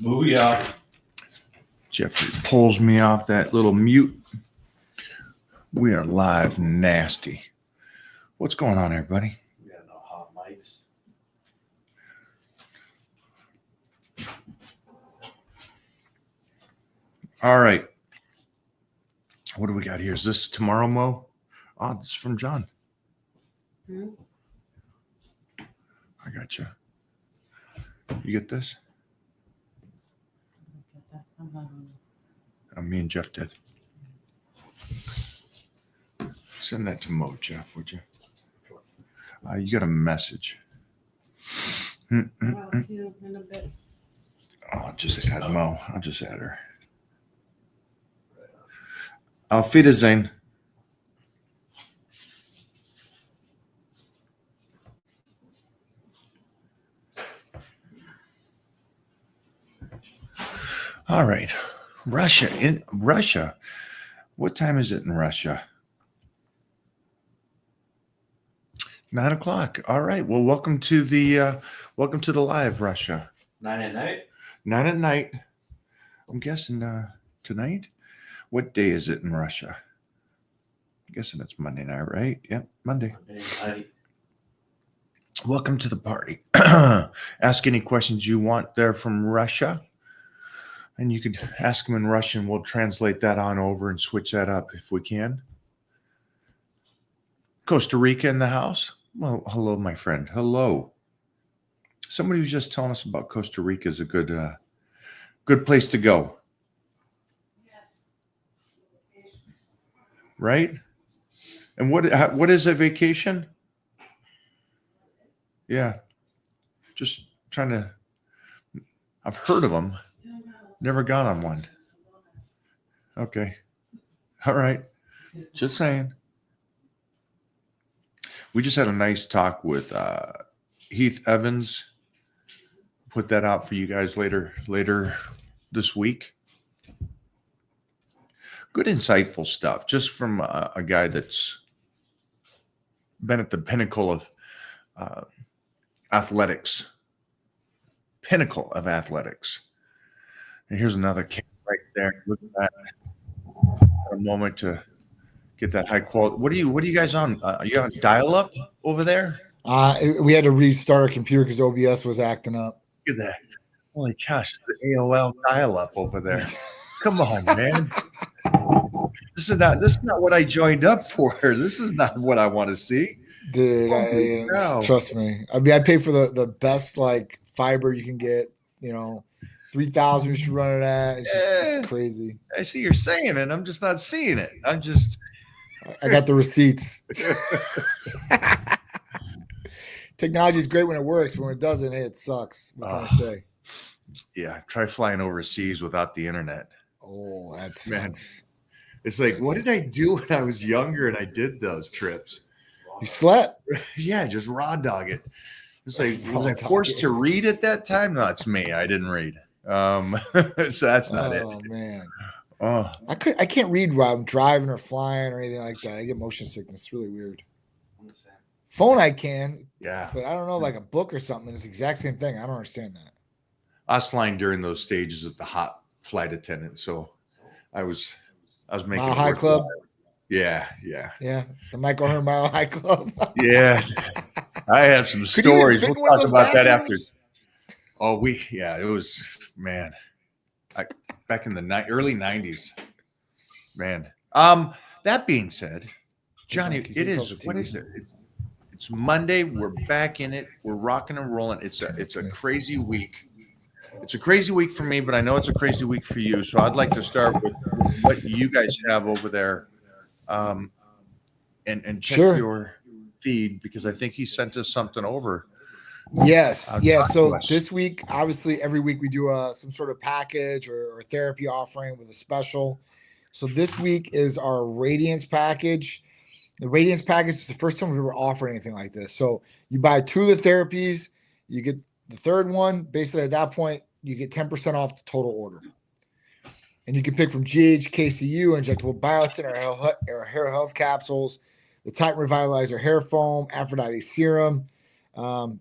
Booyah. Jeffrey pulls me off that little mute. We are live nasty. What's going on, everybody? We got no hot mics. All right. What do we got here? Is this tomorrow, Mo? Oh, this is from John. I got you. You get this? Me and Jeff did. Send that to Mo, Jeff, would you? You got a message. I'll see you in a bit. I'll just add Mo. I'll just add her. Auf Wiedersehen. All right. Russia. What time is it in Russia? 9 o'clock. All right. Well, welcome to the live, Russia. 9 at night? 9 at night. I'm guessing tonight. What day is it in Russia? I'm guessing it's Monday night, right? Yep, Monday. Monday night. Welcome to the party. Ask any questions you want there from Russia. And you could ask them in Russian. We'll translate that on over and switch that up if we can. Costa Rica in the house. Well, hello, my friend. Hello. Somebody was just telling us about Costa Rica is a good place to go. Right? And what is a vacation? Yeah. Just trying to, I've heard of them. Never gone on one. Okay. All right. Just saying. We just had a nice talk with Heath Evans. Put that out for you guys later this week. Good, insightful stuff, just from a guy that's been at the pinnacle of athletics. Pinnacle of athletics. And here's another camera right there. Look at that. A moment to get that high quality. What are you guys on? Are you on dial-up over there? We had to restart our computer because OBS was acting up. Look at that. Holy gosh, the AOL dial-up over there. Come on, man. This is not what I joined up for. This is not what I want to see. Dude, trust me. I mean, I pay for the best like fiber you can get, 3,000 you should run it at. It's crazy. I see you're saying it. I'm just not seeing it. I got the receipts. Technology is great when it works, but when it doesn't, hey, it sucks. What can I say? Yeah, try flying overseas without the internet. Oh, that sucks. It's like, what did I do when I was younger and I did those trips? You slept? Yeah, just raw dog it. It's like, was I forced to read at that time? No, it's me. I didn't read. So that's not it. Oh, man. Oh, I can't read while I'm driving or flying or anything like that. I get motion sickness. It's really weird. Phone I can. Yeah. But I don't know, like a book or something. It's the exact same thing. I don't understand that. I was flying during those stages with the hot flight attendant, so I was making Mile High Club. Yeah. The Michael Herr Mile High Club. Yeah, I have some stories. We'll talk about that after. Oh, it was, man, back in the early 90s, man. That being said, Johnny, what is it? It's Monday. We're back in it. We're rocking and rolling. It's a crazy week. It's a crazy week for me, but I know it's a crazy week for you. So I'd like to start with what you guys have over there, and check your feed, because I think he sent us something over. Yes. Yeah. So this week, obviously, every week we do some sort of package or therapy offering with a special. So this week is our Radiance package. The Radiance package is the first time we've ever offered anything like this. So you buy 2 of the therapies, you get the third one. Basically, at that point, you get 10% off the total order. And you can pick from GH, KCU, injectable biotin, or hair health capsules, the Titan Revitalizer hair foam, Aphrodite serum.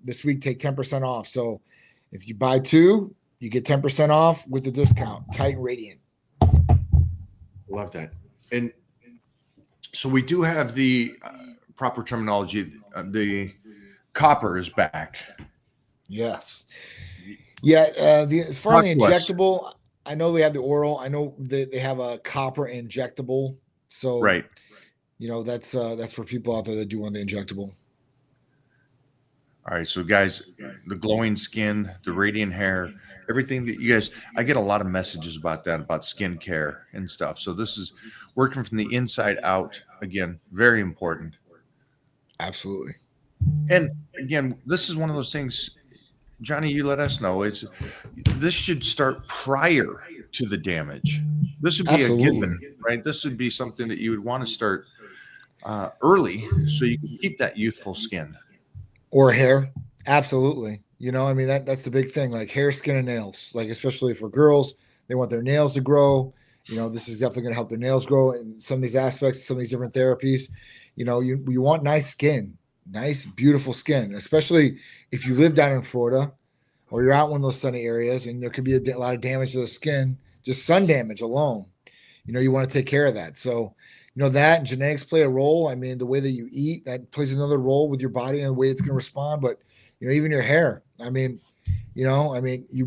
This week, take 10% off. So if you buy 2, You get 10% off with the discount. Titan Radiant. Love that. And so we do have the proper terminology. The copper is back. Yes. Yeah. As far as the Talk to us. injectable, I know they have the oral. I know they have a copper injectable. So, Right. that's for people out there that do want the injectable. All right. So guys, the glowing skin, the radiant hair, everything that you guys, I get a lot of messages about that, about skincare and stuff. So this is working from the inside out. Again, very important. Absolutely. And again, this is one of those things, Johnny, you let us know. This should start prior to the damage. This would be Absolutely. a given, right? This would be something that you would want to start early so you can keep that youthful skin. Or hair. Absolutely. That's the big thing, like hair, skin, and nails. Like, especially for girls, they want their nails to grow. This is definitely going to help their nails grow in some of these aspects, some of these different therapies. You want nice skin, nice, beautiful skin, especially if you live down in Florida or you're out in one of those sunny areas and there could be a lot of damage to the skin, just sun damage alone. You want to take care of that. So, that and genetics play a role. I mean, the way that you eat, that plays another role with your body and the way it's going to respond. But, even your hair, you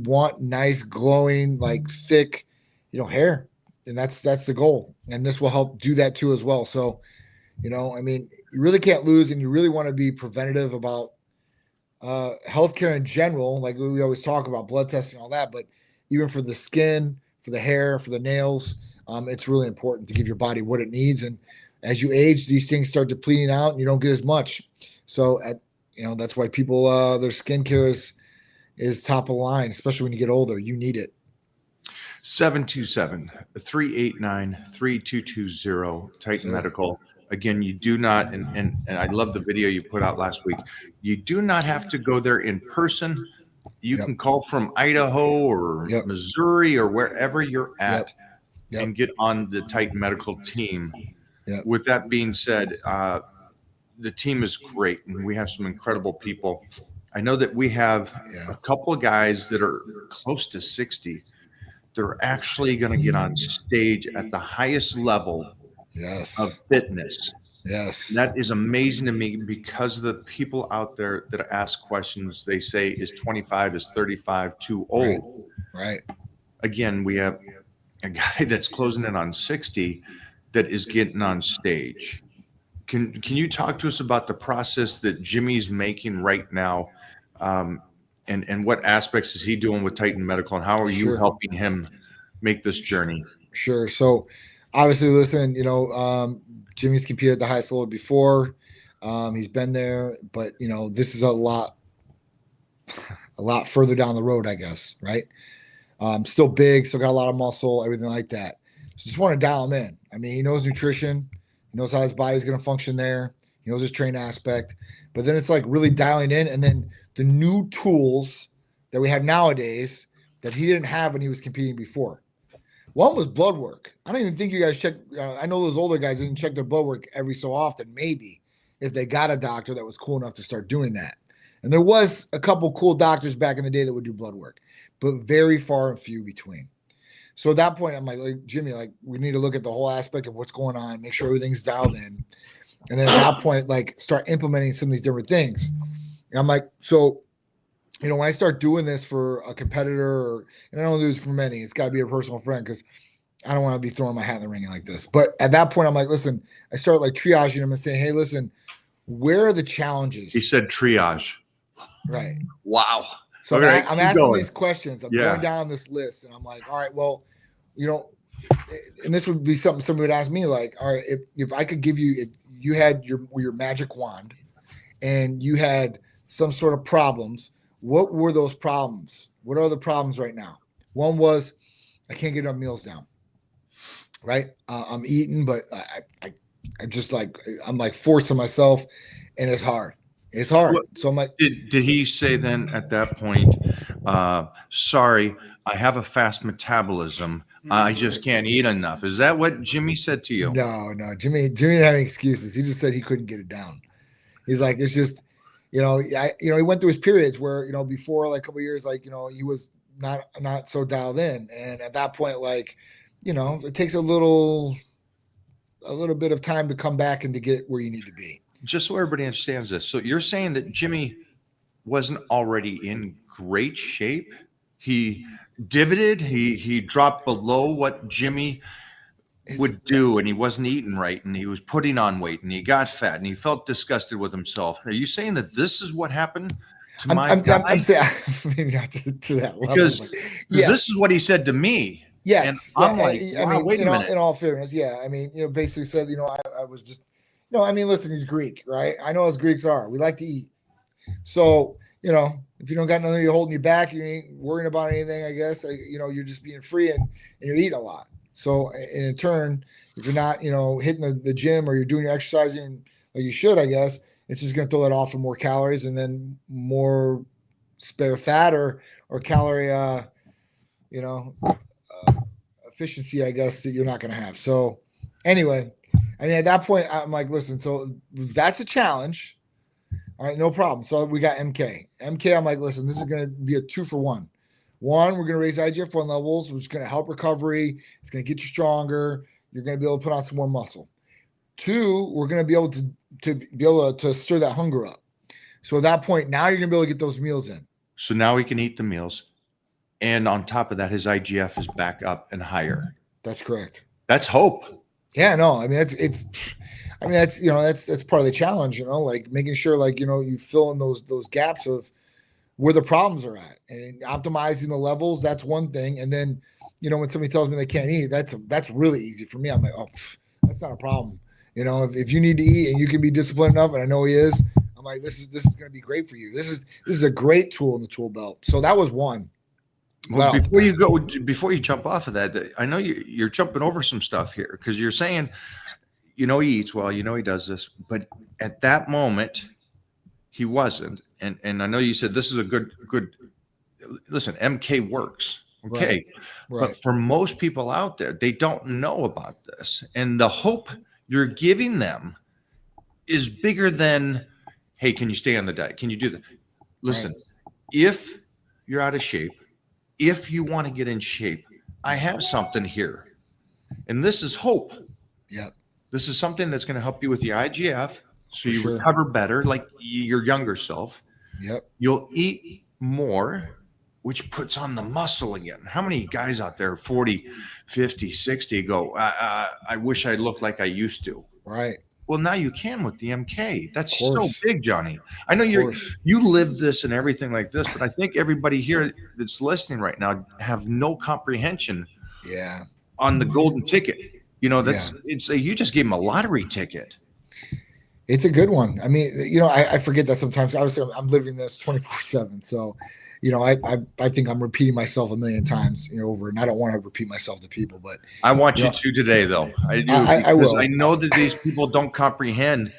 want nice, glowing, like thick, hair. And that's the goal. And this will help do that too as well. So, you really can't lose, and you really want to be preventative about healthcare in general. Like we always talk about blood testing and all that, but even for the skin, for the hair, for the nails, it's really important to give your body what it needs. And as you age, these things start depleting out and you don't get as much. So that's why people, their skincare is top of the line, especially when you get older. You need it. 727-389-3220 Titan Medical. Again, you do not, and I love the video you put out last week. You do not have to go there in person. You can call from Idaho or Missouri or wherever you're at and get on the Titan Medical team. With that being said, the team is great, and we have some incredible people. I know that we have a couple of guys that are close to 60. They're actually going to get on stage at the highest level of fitness. Yes. And that is amazing to me because of the people out there that ask questions. They say, is 25, is 35 too old? Right. Again, we have a guy that's closing in on 60 that is getting on stage. Can you talk to us about the process that Jimmy's making right now? And what aspects is he doing with Titan Medical, and how are you helping him make this journey? Sure. So obviously, listen, Jimmy's competed at the highest level before. He's been there, but this is a lot further down the road, I guess. Right. Still big, still got a lot of muscle, everything like that. So just want to dial him in. I mean, he knows nutrition. He knows how his body's going to function there. He knows his train aspect. But then it's like really dialing in, and then the new tools that we have nowadays that he didn't have when he was competing before. One was blood work. I don't even think you guys check. I know those older guys didn't check their blood work every so often, maybe if they got a doctor that was cool enough to start doing that. And there was a couple cool doctors back in the day that would do blood work, but very far and few between. So at that point, I'm like, Jimmy, we need to look at the whole aspect of what's going on, make sure everything's dialed in. And then at that point, start implementing some of these different things. And I'm like, so, when I start doing this for a competitor, and I don't do this for many, it's got to be a personal friend because I don't want to be throwing my hat in the ring like this. But at that point, I'm like, listen, I start triaging them and saying, hey, listen, where are the challenges? He said triage. Right. Wow. So I'm asking these questions. I'm going down this list, and I'm like, all right, well, and this would be something somebody would ask me, like, all right, if I could give you, if you had your magic wand and you had some sort of problems, what were those problems? What are the problems right now? One was I can't get our meals down. Right. I'm eating, but I just I'm forcing myself, and it's hard. It's hard. So I'm like, did he say then at that point, sorry, I have a fast metabolism. I just can't eat enough. Is that what Jimmy said to you? No, Jimmy didn't have any excuses. He just said he couldn't get it down. He's like, it's just, he went through his periods where, before a couple of years, he was not so dialed in. And at that point, like, it takes a little bit of time to come back and to get where you need to be. Just so everybody understands this. So you're saying that Jimmy wasn't already in great shape? He divoted, he dropped below what Jimmy would do, and he wasn't eating right, and he was putting on weight, and he got fat, and he felt disgusted with himself. Are you saying that this is what happened to I'm saying maybe not to that level, because yes. This is what he said to me. Yes, and I'm like, I wow, mean, wait a minute. In all fairness, yeah, I mean, basically said, I was just, I mean, listen, he's Greek, right? I know as Greeks are, we like to eat. So, if you don't got nothing holding you back, you ain't worrying about anything, I guess, you're just being free and you're eating a lot. So in turn, if you're not, hitting the gym or you're doing your exercising like you should, I guess, it's just going to throw that off for more calories and then more spare fat or calorie, efficiency, I guess, that you're not going to have. So anyway, I mean, at that point, I'm like, listen, so that's a challenge. All right, no problem. So we got MK. I'm like, listen, this is going to be a 2-for-1. One, we're going to raise IGF-1 levels, which is going to help recovery. It's going to get you stronger. You're going to be able to put on some more muscle. Two, we're going to be able to stir that hunger up. So at that point, now you're going to be able to get those meals in. So now he can eat the meals. And on top of that, his IGF is back up and higher. That's correct. That's hope. Yeah, no, I mean, that's part of the challenge, like making sure, like, you fill in those gaps of where the problems are at, and optimizing the levels. That's one thing. And then, when somebody tells me they can't eat, that's really easy for me. I'm like, oh, that's not a problem. If you need to eat and you can be disciplined enough, and I know he is, I'm like, this is going to be great for you. This is a great tool in the tool belt. So that was one. Well, before you jump off of that, I know you're jumping over some stuff here because you're saying, he eats well, he does this, but at that moment he wasn't. And I know you said this is a good, listen, MK works. Okay. Right. But for most people out there, they don't know about this. And the hope you're giving them is bigger than, hey, can you stay on the diet? Can you do that? Listen, right. If you're out of shape, if you want to get in shape, I have something here. And this is hope. Yep. This is something that's going to help you with the IGF so you recover better, like your younger self. Yep. You'll eat more, which puts on the muscle again. How many guys out there, 40, 50, 60, go, I wish I looked like I used to. Right. Well, now you can with the MK. That's so big, Johnny. I know you live this and everything like this, but I think everybody here that's listening right now have no comprehension on the golden ticket. It's you just gave him a lottery ticket. It's a good one. I mean, I forget that sometimes. Obviously, I'm living this 24/7. So, I think I'm repeating myself a million times, over, and I don't want to repeat myself to people, but I want you to today, though. I do. I will. I know that these people don't comprehend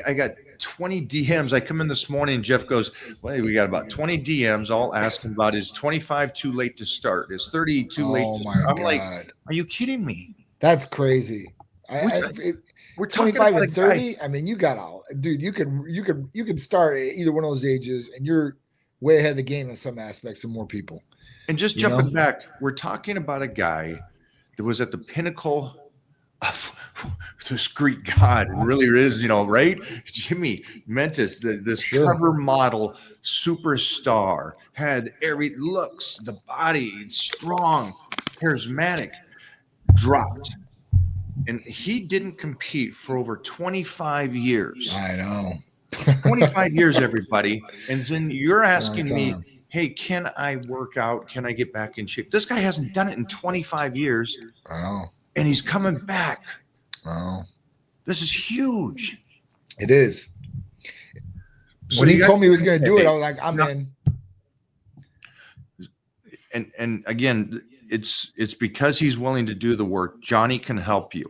I got 20 DMs. I come in this morning, Jeff goes, well, we got about 20 DMs all asking about, is 25 too late to start? Is 30 too late to start? I'm like, are you kidding me? That's crazy. We're 25 and 30. I mean, you got all, dude, you could start at either one of those ages and you're way ahead of the game in some aspects of more people. And just jumping back, we're talking about a guy that was at the pinnacle of this Greek god. It really is, right? Jimmy Mentis, this cover model superstar, had every looks, the body, strong, charismatic, dropped. And he didn't compete for over 25 years. I know. 25 years, everybody. And then you're asking me, hey, can I work out? Can I get back in shape? This guy hasn't done it in 25 years. I know. And he's coming back. Oh, this is huge. It is. So when he told me he was going to do it, I was like, I'm in. And again, it's because he's willing to do the work. Johnny can help you.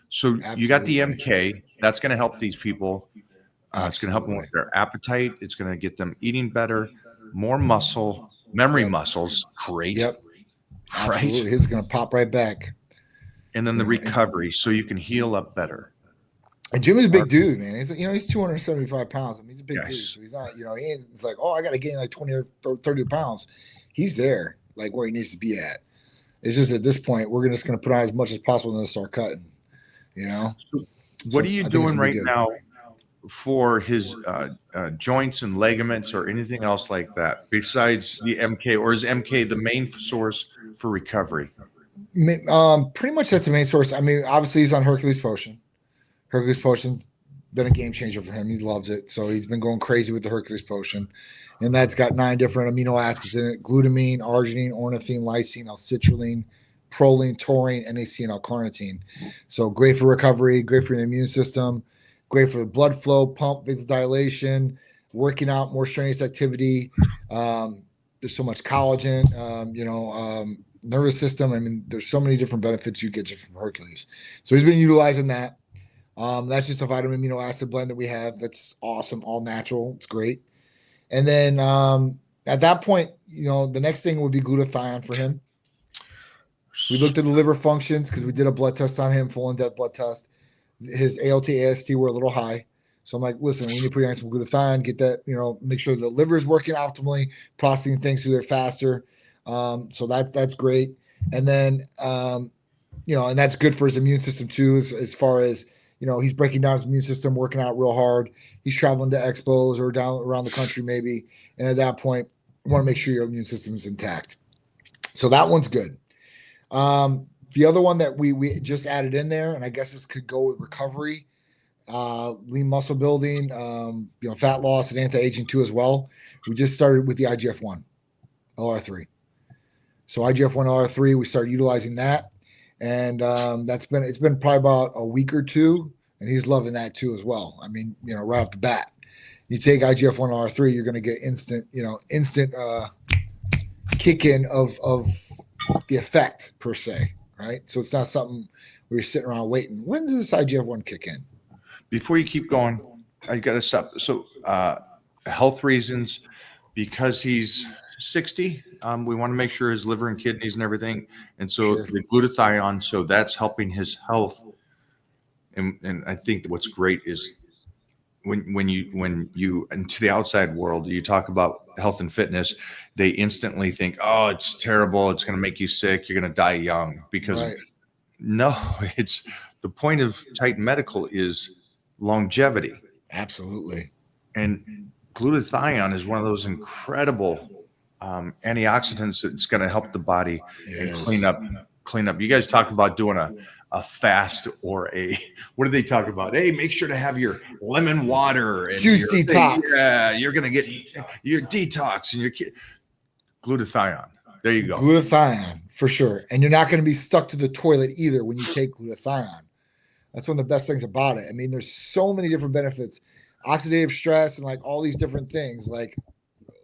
So you got the MK. That's going to help these people. It's going to help them with their appetite. It's going to get them eating better, more muscle, memory muscles. Great. Yep. Right. Absolutely. He's going to pop right back. And then the recovery, so you can heal up better. And Jimmy's a big dude, man. He's 275 pounds. I mean, he's a big dude. So he's not, it's like, oh, I got to gain like 20 or 30 pounds. he's there, like where he needs to be at. It's just at this point, we're just going to put on as much as possible and then start cutting, you know? What are you doing right good. now for his joints and ligaments or anything else like that besides the MK, or is MK the main source for recovery? Pretty much that's the main source. I mean, obviously he's on Hercules Potion. Hercules Potion's been a game changer for him. He loves it. So he's been going crazy with the Hercules Potion. And that's got 9 different amino acids in it: glutamine, arginine, ornithine, lysine, L-citrulline, proline, taurine, NAC, and L-carnitine. So great for recovery, great for the immune system, great for the blood flow, pump, vasodilation, working out, more strenuous activity. There's so much collagen, nervous system. I mean, there's so many different benefits you get just from Hercules. So he's been utilizing that. That's just a vitamin amino acid blend that we have. That's awesome, all natural. It's great. And then at that point, the next thing would be glutathione for him. We looked at the liver functions because we did a blood test on him, full in-depth blood test. His ALT, AST were a little high. So I'm like, listen, we need to put you on some glutathione, get that, make sure the liver is working optimally, processing things through there faster. So that's great. And then, and that's good for his immune system too, as far as, he's breaking down his immune system, working out real hard. He's traveling to expos or down around the country maybe. And at that point, you want to make sure your immune system is intact. So that one's good. The other one that we just added in there, and I guess this could go with recovery, lean muscle building, fat loss and anti-aging too as well. We just started with the IGF-1 LR3. So IGF-1 LR3, we started utilizing that. And it's been probably about a week or two, and he's loving that too as well. I mean, right off the bat, you take IGF-1 LR3, you're going to get instant kick in of the effect per se, right? So it's not something where you're sitting around waiting. When does this IGF-1 kick in? Before you keep going, I got to stop. So health reasons, because he's 60, we want to make sure his liver and kidneys and everything. And so Sure. the glutathione, so that's helping his health. And I think what's great is when you into the outside world, you talk about health and fitness, they instantly think, oh, it's terrible. It's going to make you sick. You're going to die young because Right. No, it's the point of Titan Medical is longevity. Absolutely. And glutathione is one of those incredible antioxidants that's going to help the body and clean up. You guys talk about doing a fast or what do they talk about? Hey, make sure to have your lemon water and juice detox. Yeah, you're going to get your detox and your glutathione. There you go. Glutathione for sure. And you're not going to be stuck to the toilet either when you take glutathione. That's one of the best things about it. I mean, there's so many different benefits, oxidative stress and like all these different things, like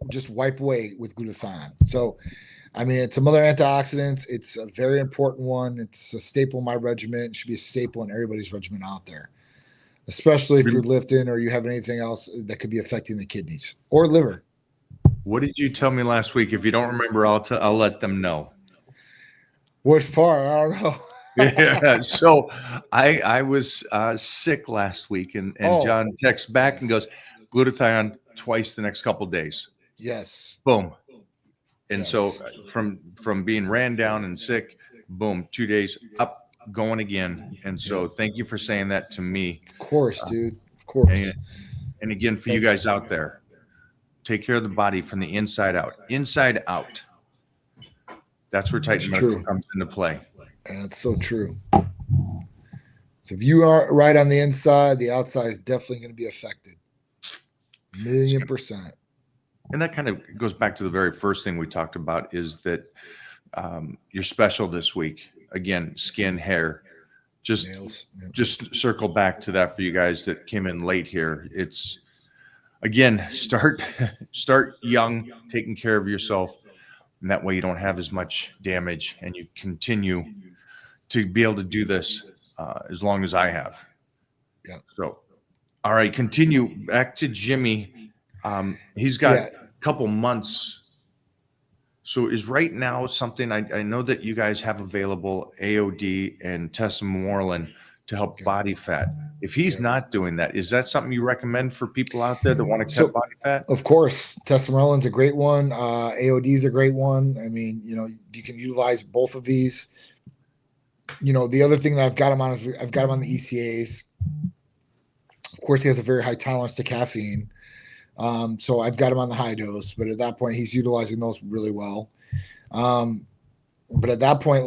just wipe away with glutathione. So, I mean, it's some other antioxidants. It's a very important one. It's a staple in my regimen. It should be a staple in everybody's regimen out there, especially if you're lifting or you have anything else that could be affecting the kidneys or liver. What did you tell me last week? If you don't remember, I'll let them know. Which part? I don't know. Yeah. So I was sick last week, and John texts back and goes, glutathione twice the next couple of days. Yes. Boom. And so from being ran down and sick, boom, 2 days up, going again. And so thank you for saying that to me. Of course, dude. Of course. And again, for you guys out there, take care of the body from the inside out. Inside out. That's where Titan Medical comes into play. And that's so true. So if you are right on the inside, the outside is definitely going to be affected. 1,000,000%. And that kind of goes back to the very first thing we talked about is that you're special this week. Again, skin, hair. Just circle back to that for you guys that came in late here. It's, again, start young, taking care of yourself. And that way you don't have as much damage and you continue to be able to do this as long as I have. Yeah. So, all right, continue back to Jimmy. He's got a couple months. So is right now something I know that you guys have available AOD and tesamorelin to help body fat. If he's not doing that, is that something you recommend for people out there that want to cut body fat? Of course, testosterone's a great one. AOD is a great one. I mean, you can utilize both of these. The other thing that I've got him on is I've got him on the ECAs. Of course, he has a very high tolerance to caffeine. So I've got him on the high dose, but at that point, he's utilizing those really well. But at that point,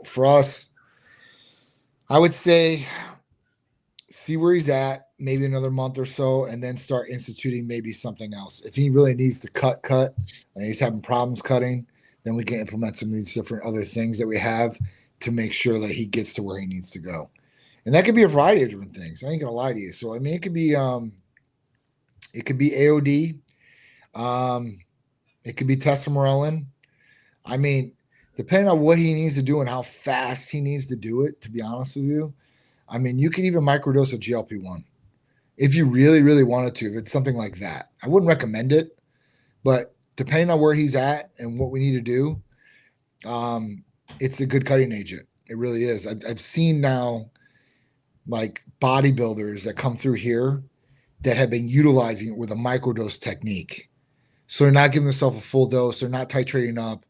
for us, I would say see where he's at, maybe another month or so, and then start instituting maybe something else. If he really needs to cut, and he's having problems cutting, then we can implement some of these different other things that we have to make sure that he gets to where he needs to go. And that could be a variety of different things. I ain't gonna lie to you. So I mean, it could be AOD, it could be testosterone. I mean, depending on what he needs to do and how fast he needs to do it, to be honest with you, I mean, you can even microdose a GLP-1 if you really, really wanted to. If it's something like that, I wouldn't recommend it, but depending on where he's at and what we need to do, it's a good cutting agent. It really is. I've seen now like bodybuilders that come through here that have been utilizing it with a microdose technique. So they're not giving themselves a full dose. They're not titrating up,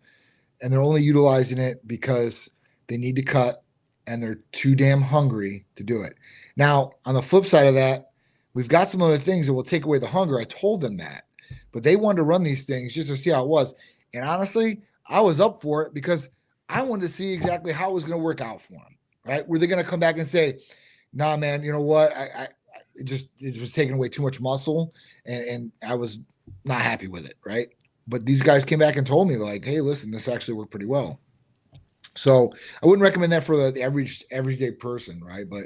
and they're only utilizing it because they need to cut and they're too damn hungry to do it. Now, on the flip side of that, we've got some other things that will take away the hunger. I told them that, but they wanted to run these things just to see how it was. And honestly, I was up for it because I wanted to see exactly how it was going to work out for them, right? Were they going to come back and say, nah, man, you know what? It was taking away too much muscle, and I was not happy with it, right? But these guys came back and told me like, hey, listen, this actually worked pretty well. So I wouldn't recommend that for the everyday person, right? But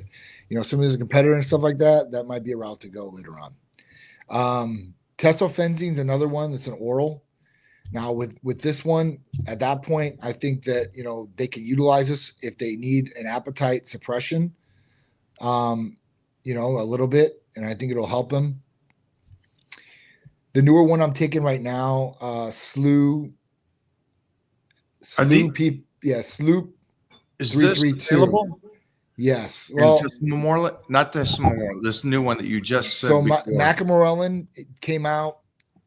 somebody who's a competitor and stuff like that, that might be a route to go later on. Tesofensine is another one that's an oral. Now with this one, at that point, I think that they can utilize this if they need an appetite suppression, a little bit, and I think it'll help them. The newer one I'm taking right now, Sloop Sloop is 332. Yes. Well, not this Memorial, this new one that you just said. So Macamorelin came out,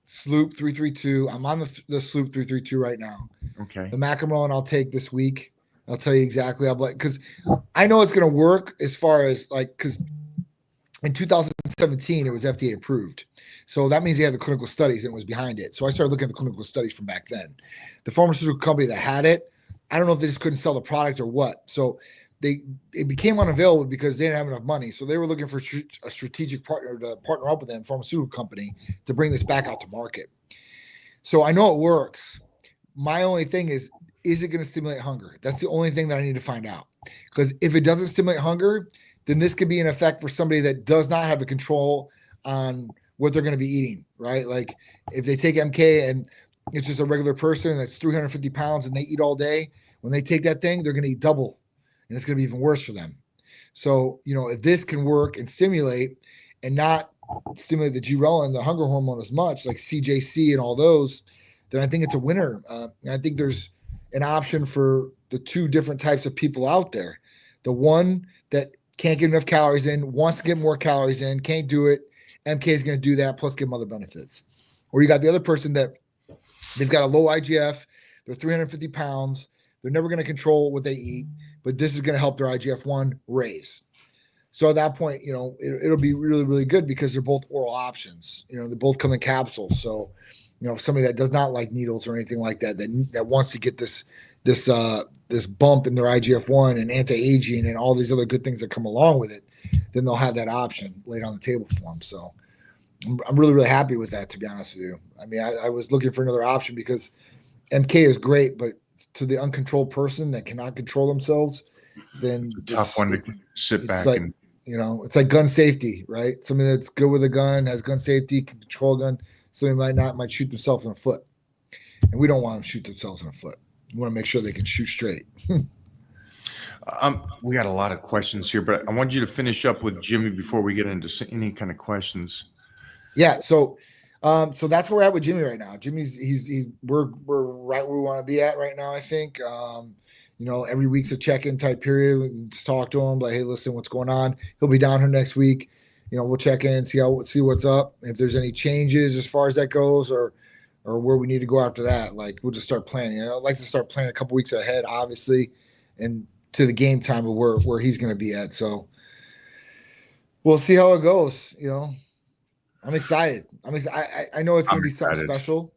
Sloop 332. I'm on the Sloop 332 right now. Okay. The Macamorelin I'll take this week. I'll tell you exactly. Because I know it's going to work as far as because in 2017 it was FDA approved. So that means they had the clinical studies and it was behind it. So I started looking at the clinical studies from back then. The pharmaceutical company that had it, I don't know if they just couldn't sell the product or what. So it became unavailable because they didn't have enough money. So they were looking for a strategic partner to partner up with them, pharmaceutical company, to bring this back out to market. So I know it works. My only thing is it going to stimulate hunger? That's the only thing that I need to find out. Because if it doesn't stimulate hunger, then this could be an effect for somebody that does not have a control on what they're going to be eating, right? Like if they take MK and it's just a regular person that's 350 pounds and they eat all day, when they take that thing, they're going to eat double, and it's going to be even worse for them. So, if this can work and stimulate and not stimulate the ghrelin, the hunger hormone as much, like CJC and all those, then I think it's a winner. And I think there's an option for the two different types of people out there. The one that can't get enough calories in, wants to get more calories in, can't do it. MK is going to do that, plus give them other benefits. Or you got the other person that they've got a low IGF, they're 350 pounds, they're never going to control what they eat, but this is going to help their IGF-1 raise. So at that point, it'll be really, really good because they're both oral options. They both come in capsules. So, somebody that does not like needles or anything like that, that wants to get this bump in their IGF-1 and anti-aging and all these other good things that come along with it, then they'll have that option laid on the table for them. So I'm really, really happy with that, to be honest with you. I mean, I was looking for another option because MK is great, but to the uncontrolled person that cannot control themselves, then it's a tough one to sit back and it's like gun safety, right? Somebody that's good with a gun, has gun safety, can control a gun. Somebody might shoot themselves in the foot, and we don't want them to shoot themselves in the foot. We want to make sure they can shoot straight. We got a lot of questions here, but I want you to finish up with Jimmy before we get into any kind of questions. Yeah. So that's where we're at with Jimmy right now. We're right where we want to be at right now, I think. every week's a check-in type period. We can just talk to him, like, hey, listen, what's going on? He'll be down here next week. We'll check in, see what's up. If there's any changes as far as that goes, or where we need to go after that, like, we'll just start planning. I'd like to start planning a couple weeks ahead, obviously, and to the game time of where he's going to be at. So we'll see how it goes. I'm excited. I know it's going to be something special.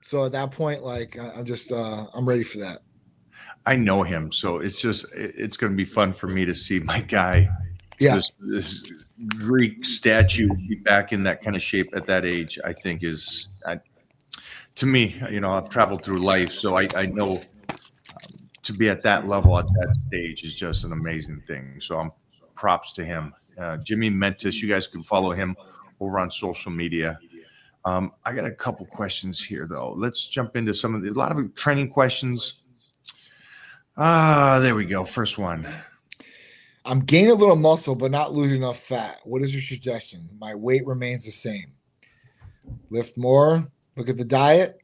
So at that point, like, I'm ready for that. I know him, so it's going to be fun for me to see my guy, this Greek statue, be back in that kind of shape at that age. I think to me, I've traveled through life, so I know to be at that level at that stage is just an amazing thing. So I'm props to him. Jimmy Mentis, you guys can follow him over on social media. I got a couple questions here, though. Let's jump into a lot of training questions. There we go. First one. I'm gaining a little muscle, but not losing enough fat. What is your suggestion? My weight remains the same. Lift more. Look at the diet.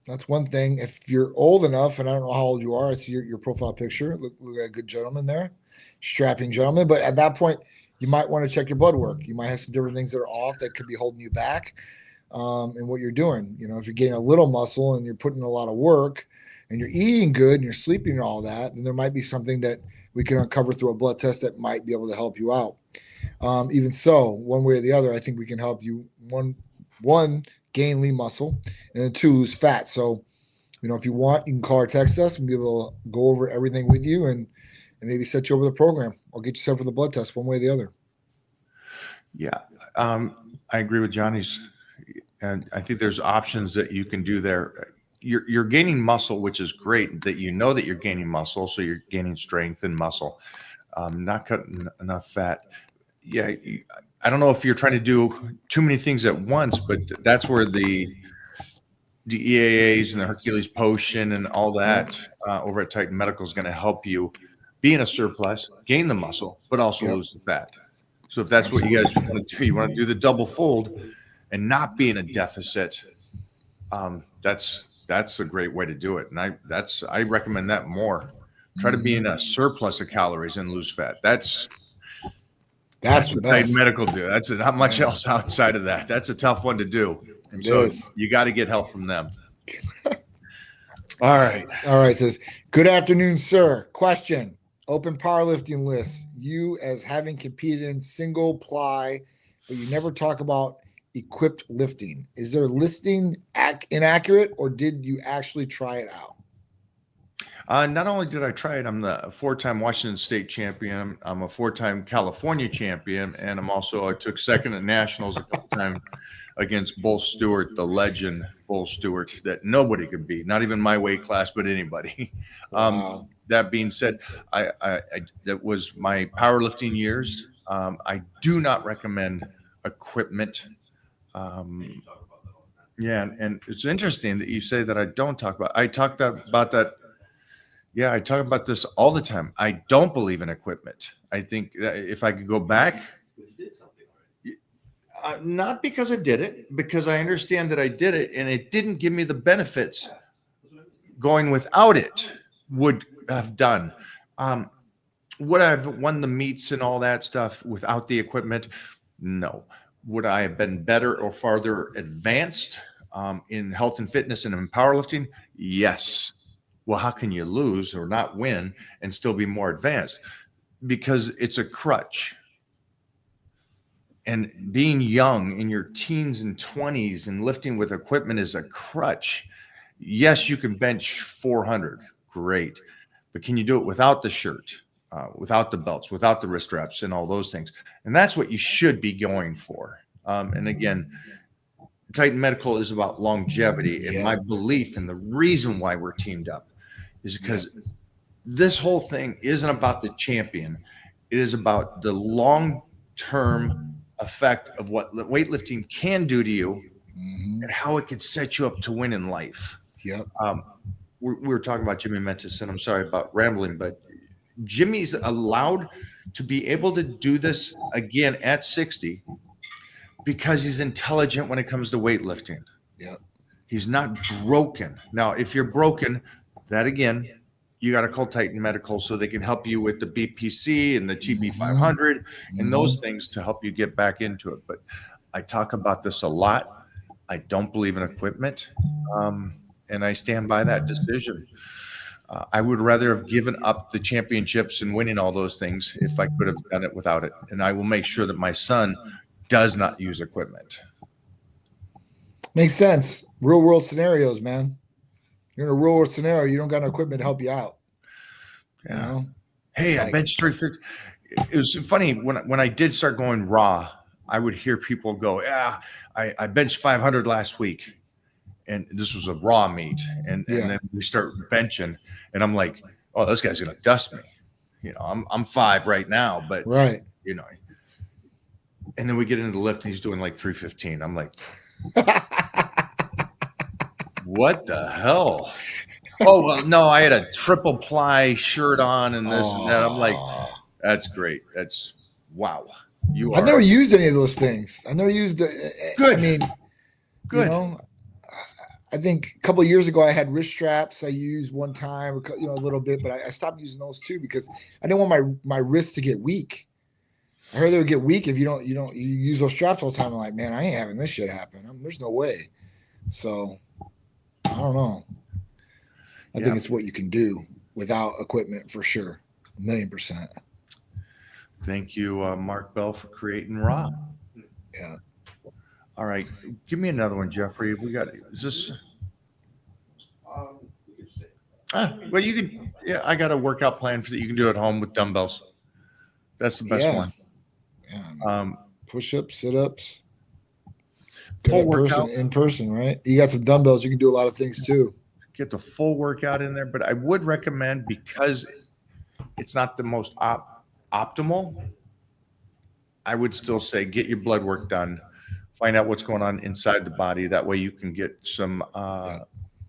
That's one thing. If you're old enough, and I don't know how old you are, I see your profile picture. Look at a good gentleman there, strapping gentleman. But at that point, you might want to check your blood work. You might have some different things that are off that could be holding you back in what you're doing. If you're getting a little muscle and you're putting in a lot of work and you're eating good and you're sleeping and all that, then there might be something that we can uncover through a blood test that might be able to help you out. Even so, one way or the other, I think we can help you, one gain lean muscle, and then 2, lose fat. So, if you want, you can call or text us and be able to go over everything with you and maybe set you over the program or get you set for the blood test one way or the other. Yeah. I agree with Johnny's. And I think there's options that you can do there. You're gaining muscle, which is great that that you're gaining muscle. So you're gaining strength and muscle, not cutting enough fat. Yeah. I don't know if you're trying to do too many things at once, but that's where the EAAs and the Hercules potion and all that over at Titan Medical is going to help you be in a surplus, gain the muscle, but also lose the fat. So if that's what you guys want to do, you want to do the double fold and not be in a deficit. That's a great way to do it. And I recommend that more. Try to be in a surplus of calories and lose fat. That's what Titan Medical do. That's not much else outside of that. That's a tough one to do. And so you got to get help from them. All right. Says, good afternoon, sir. Question. Open powerlifting list. You as having competed in single ply, but you never talk about equipped lifting. Is their listing inaccurate, or did you actually try it out? Not only did I try it, I'm the 4-time Washington State champion. I'm a 4-time California champion, and I took second at nationals a couple times against Bull Stewart, the legend Bull Stewart, that nobody could beat, not even my weight class, but anybody. Wow. That being said, I that was my powerlifting years. I do not recommend equipment. Yeah, and it's interesting that you say that I don't talk about. I talked about that. Yeah, I talk about this all the time. I don't believe in equipment. I think that if I could go back, not because I did it, because I understand that I did it and it didn't give me the benefits going without it would have done. Would I have won the meets and all that stuff without the equipment? No. Would I have been better or farther advanced in health and fitness and in powerlifting? Yes. Well, how can you lose or not win and still be more advanced? Because it's a crutch. And being young in your teens and 20s and lifting with equipment is a crutch. Yes, you can bench 400. Great. But can you do it without the shirt, without the belts, without the wrist straps and all those things? And that's what you should be going for. And again, Titan Medical is about longevity. And my belief and the reason why we're teamed up is because this whole thing isn't about the champion. It is about the long-term effect of what weightlifting can do to you and how it could set you up to win in life. Yep. We were talking about Jimmy Mentis, and I'm sorry about rambling, but Jimmy's allowed to be able to do this again at 60 because he's intelligent when it comes to weightlifting. Yep. He's not broken. Now, if you're broken, that again, you got to call Titan Medical so they can help you with the BPC and the TB500 and those things to help you get back into it. But I talk about this a lot. I don't believe in equipment, and I stand by that decision. I would rather have given up the championships and winning all those things if I could have done it without it. And I will make sure that my son does not use equipment. Makes sense. Real world scenarios, man. You're in a real world scenario. You don't got equipment to help you out. Yeah. You know? Hey, I benched 350. It was funny when I did start going raw, I would hear people go, "Yeah, I benched 500 last week." And this was a raw meet. And then we start benching, and I'm like, oh, this guy's going to dust me. You know, I'm 5 right now, but you know, and then we get into the lift and he's doing like 315. I'm like, what the hell? Oh, well, no, I had a triple ply shirt on and this and that. I'm like, that's great. That's wow. I've never used any of those things. I've never used good. I mean, good. You know, I think a couple of years ago I had wrist straps. I used one time, you know, a little bit, but I stopped using those too because I didn't want my wrists to get weak. I heard they would get weak if you use those straps all the time. I'm like, man, I ain't having this shit happen. There's no way. So I don't know. I think it's what you can do without equipment for sure. 1,000,000%. Thank you, Mark Bell, for creating Raw. Yeah. All right, give me another one, Jeffrey. We got is this? Well, you can. Yeah, I got a workout plan for that you can do at home with dumbbells. That's the best one. Yeah. Push-ups, sit-ups. Full workout in person, right? You got some dumbbells. You can do a lot of things too. Get the full workout in there, but I would recommend, because it's not the most optimal, I would still say get your blood work done. Find out what's going on inside the body. That way you can get some,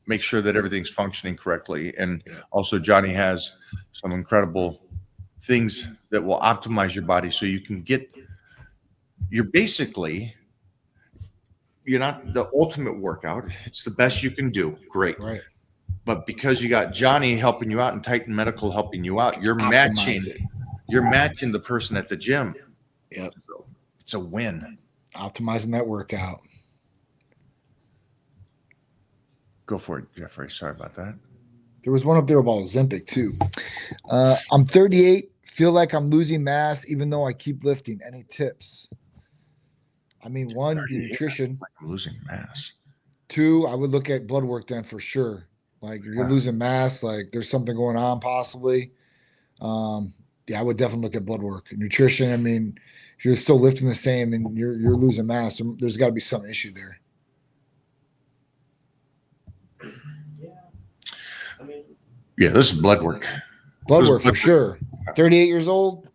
make sure that everything's functioning correctly. And also Johnny has some incredible things that will optimize your body so you can get, you're not the ultimate workout. It's the best you can do. Great. Right. But because you got Johnny helping you out and Titan Medical helping you out, you're matching the person at the gym. Yep. So it's a win. Optimizing that workout. Go for it, Jeffrey. Sorry about that. There was one up there about Ozempic too. I'm 38. Feel like I'm losing mass even though I keep lifting. Any tips? I mean, one, your nutrition. I'm losing mass. 2, I would look at blood work then for sure. Like if you're losing mass, like there's something going on possibly. I would definitely look at blood work. Nutrition, I mean, if you're still lifting the same and you're losing mass, there's got to be some issue there. Yeah, this is blood work. Blood work for sure. 38 years old.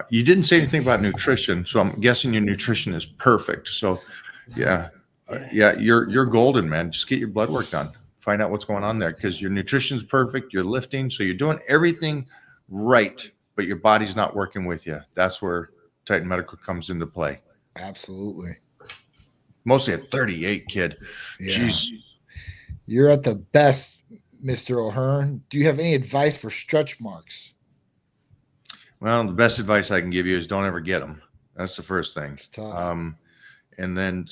You didn't say anything about nutrition, so I'm guessing your nutrition is perfect. So, you're golden, man. Just get your blood work done. Find out what's going on there because your nutrition's perfect. You're lifting, so you're doing everything right, but your body's not working with you. That's where Titan Medical comes into play. Absolutely. Mostly at 38, kid. Yeah. Jeez. You're at the best, Mr. O'Hearn. Do you have any advice for stretch marks? Well, the best advice I can give you is don't ever get them. That's the first thing. It's tough. And then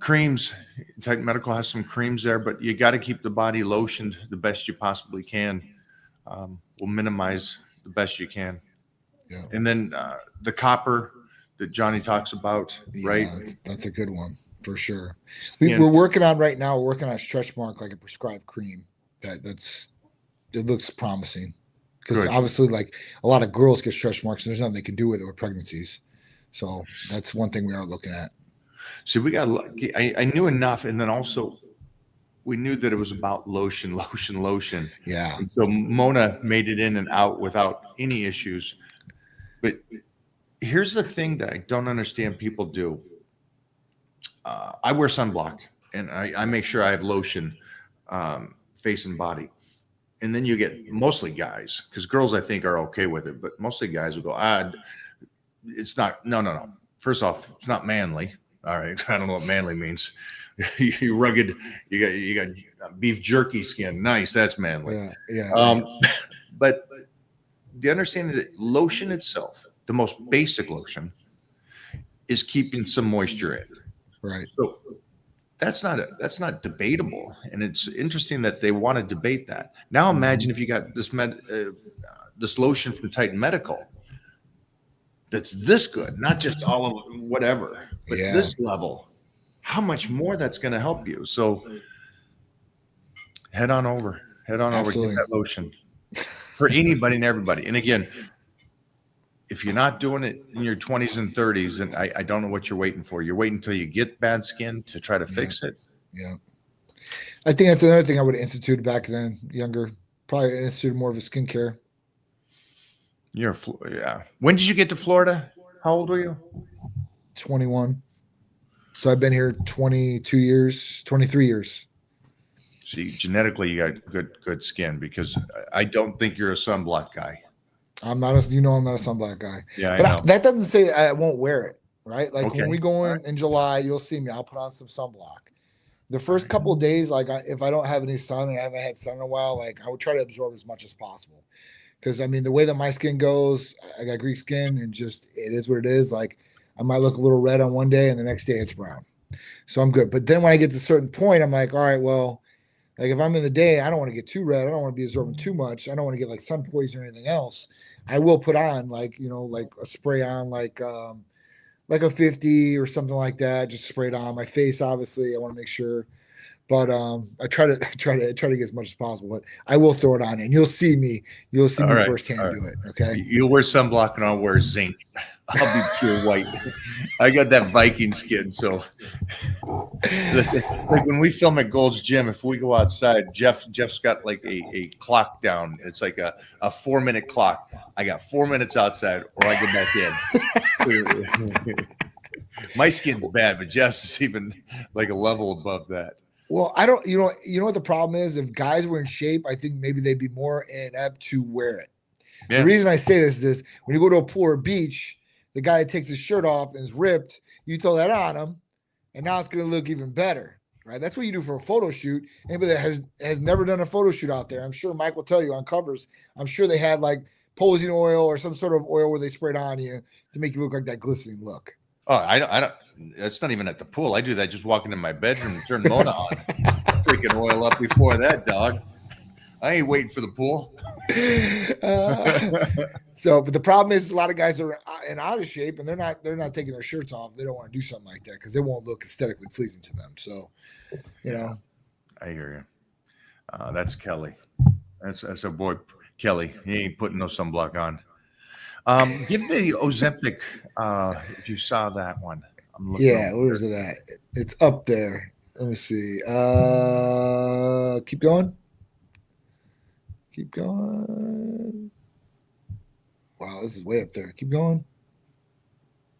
creams. Titan Medical has some creams there, but you got to keep the body lotioned the best you possibly can. We'll minimize the best you can. Yeah. And then the copper that Johnny talks about, right? That's a good one for sure. We're working on right now. We're working on a stretch mark, like a prescribed cream. It looks promising. Because obviously, like a lot of girls get stretch marks, and there's nothing they can do with it with pregnancies. So that's one thing we are looking at. See, we got lucky. I knew enough, and then also we knew that it was about lotion. Yeah. And so Mona made it in and out without any issues. But here's the thing that I don't understand people do. I wear sunblock, and I make sure I have lotion, face and body. And then you get mostly guys, because girls I think are okay with it, but mostly guys will go, it's not, no. First off, it's not manly. All right. I don't know what manly means. you rugged. You got beef jerky skin. Nice, that's manly. Yeah. But the understanding that lotion itself, the most basic lotion, is keeping some moisture in. Right. So that's not debatable, and it's interesting that they want to debate that. Now imagine if you got this lotion from Titan Medical that's this good, not just all of whatever, but this level. How much more that's going to help you? So head on over, get that lotion for anybody and everybody. And again, if you're not doing it in your 20s and 30s, and I don't know what you're waiting for. You're waiting until you get bad skin to try to fix it. Yeah. I think that's another thing I would have instituted back then, younger. Probably instituted more of a skincare. Yeah. When did you get to Florida? How old were you? 21. So I've been here 22 years, 23 years. See, genetically, you got good skin, because I don't think you're a sunblock guy. I'm not a sunblock guy. Yeah, but that doesn't say I won't wear it, right? Like Okay. when we go in July, you'll see me. I'll put on some sunblock. The first couple of days, like if I don't have any sun and I haven't had sun in a while, like I would try to absorb as much as possible. Because I mean, the way that my skin goes, I got Greek skin, and just it is what it is. Like I might look a little red on one day, and the next day it's brown. So I'm good. But then when I get to a certain point, I'm like, all right, well, like if I'm in the day, I don't want to get too red. I don't want to be absorbing too much. I don't want to get like sun poison or anything else. I will put on like a spray on like a 50 or something like that. Just spray it on my face. Obviously, I want to make sure. But I try to get as much as possible. But I will throw it on, and you'll see me. You'll see me firsthand do it. Okay. You'll wear sunblock, and I'll wear zinc. I'll be pure white. I got that Viking skin. So listen, like when we film at Gold's Gym, if we go outside, Jeff's got like a clock down. It's like a 4-minute clock. I got 4 minutes outside, or I get back in. My skin's bad, but Jeff's is even like a level above that. Well, I don't, you know what the problem is? If guys were in shape, I think maybe they'd be more inept to wear it. Yeah. The reason I say this is when you go to a pool or beach, the guy that takes his shirt off and is ripped, you throw that on him, and now it's going to look even better, right? That's what you do for a photo shoot. Anybody that has never done a photo shoot out there, I'm sure Mike will tell you on covers, I'm sure they had like posing oil or some sort of oil where they sprayed on you to make you look like that glistening look. Oh, I don't. It's not even at the pool. I do that just walking in my bedroom and turn Mona on. Freaking oil up before that, dog. I ain't waiting for the pool. But the problem is a lot of guys are out of shape, and they're not taking their shirts off. They don't want to do something like that because it won't look aesthetically pleasing to them. So, you know. I hear you. That's Kelly. That's our boy Kelly. He ain't putting no sunblock on. Give me Ozempic if you saw that one. Where is it at? It's up there. Let me see. Keep going. Wow, this is way up there. Keep going.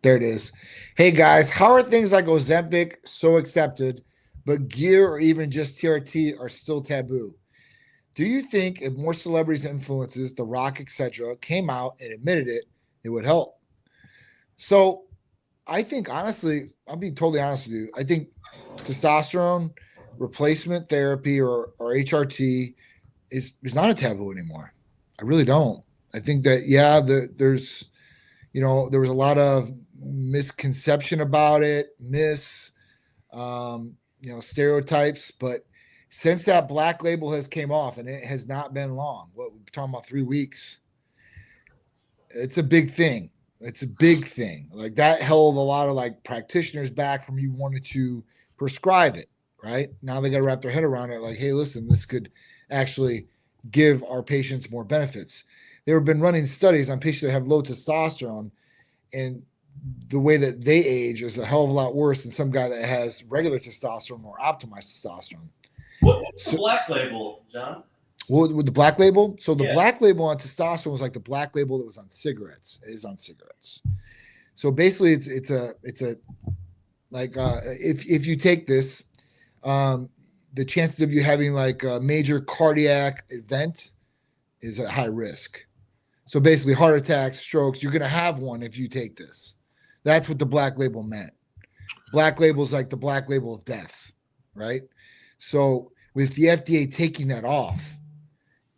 There it is. Hey guys, how are things like Ozempic so accepted, but gear or even just TRT are still taboo? Do you think if more celebrities and influencers, The Rock, etc., came out and admitted it, it would help? So I think, honestly, I'll be totally honest with you. I think testosterone replacement therapy or HRT is not a taboo anymore. I really don't. I think that, there's, there was a lot of misconception about it, stereotypes, but since that black label has came off, and it has not been long, what we're talking about 3 weeks, it's a big thing. It's a big thing. Like that held a lot of like practitioners back from you wanting to prescribe it, right? Now they got to wrap their head around it. Like, hey, listen, this could actually give our patients more benefits. They've been running studies on patients that have low testosterone, and the way that they age is a hell of a lot worse than some guy that has regular testosterone or optimized testosterone. What's the black label, John? With the black label? So the black label on testosterone was like the black label that was on cigarettes. It is on cigarettes. So basically it's a if you take this, the chances of you having like a major cardiac event is at high risk. So basically heart attacks, strokes, you're going to have one if you take this. That's what the black label meant. Black label is like the black label of death. right? So with the FDA taking that off,